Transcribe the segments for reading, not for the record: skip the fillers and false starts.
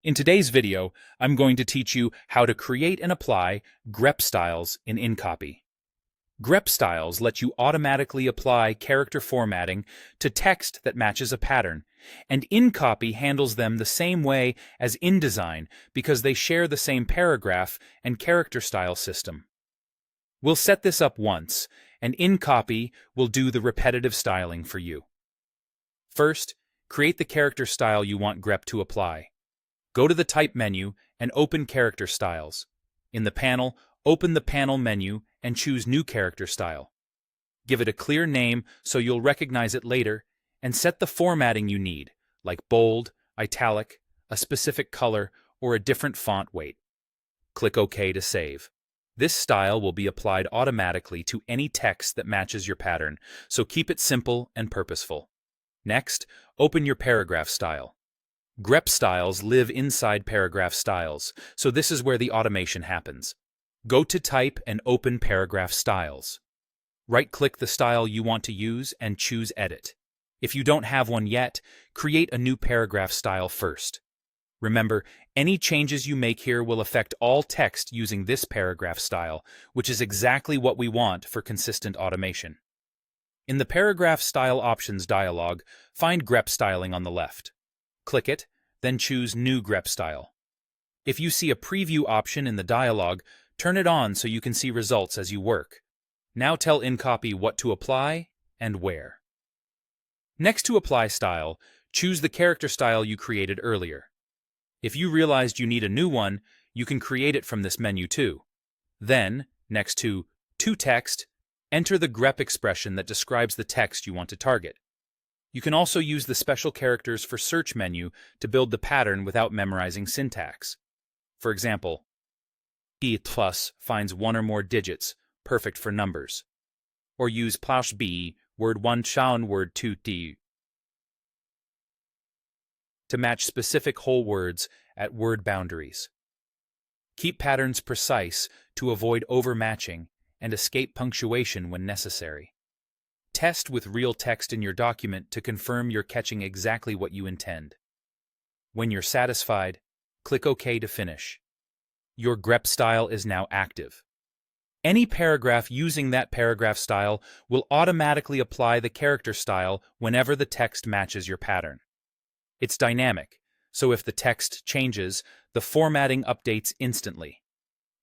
In today's video, I'm going to teach you how to create and apply GREP styles in InCopy. GREP styles let you automatically apply character formatting to text that matches a pattern, and InCopy handles them the same way as InDesign because they share the same paragraph and character style system. We'll set this up once, and InCopy will do the repetitive styling for you. First, create the character style you want GREP to apply. Go to the Type menu and open Character Styles. In the panel, open the Panel menu and choose New Character Style. Give it a clear name so you'll recognize it later, and set the formatting you need, like bold, italic, a specific color, or a different font weight. Click OK to save. This style will be applied automatically to any text that matches your pattern, so keep it simple and purposeful. Next, open your paragraph style. GREP styles live inside paragraph styles, so this is where the automation happens. Go to Type and open Paragraph Styles. Right-click the style you want to use and choose Edit. If you don't have one yet, create a new paragraph style first. Remember, any changes you make here will affect all text using this paragraph style, which is exactly what we want for consistent automation. In the Paragraph Style Options dialog, find GREP Styling on the left. Click it, then choose New GREP Style. If you see a preview option in the dialog, turn it on so you can see results as you work. Now tell InCopy what to apply and where. Next to Apply Style, choose the character style you created earlier. If you realized you need a new one, you can create it from this menu too. Then, next to Text, enter the GREP expression that describes the text you want to target. You can also use the special characters for search menu to build the pattern without memorizing syntax. For example, B plus finds one or more digits, perfect for numbers. Or use +b, word 1 schauen word 2 t to match specific whole words at word boundaries. Keep patterns precise to avoid overmatching and escape punctuation when necessary. Test with real text in your document to confirm you're catching exactly what you intend. When you're satisfied, click OK to finish. Your GREP style is now active. Any paragraph using that paragraph style will automatically apply the character style whenever the text matches your pattern. It's dynamic, so if the text changes, the formatting updates instantly.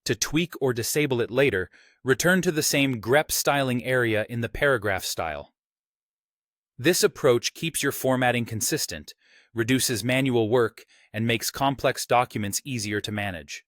To tweak or disable it later, return to the same GREP styling area in the paragraph style. This approach keeps your formatting consistent, reduces manual work, and makes complex documents easier to manage.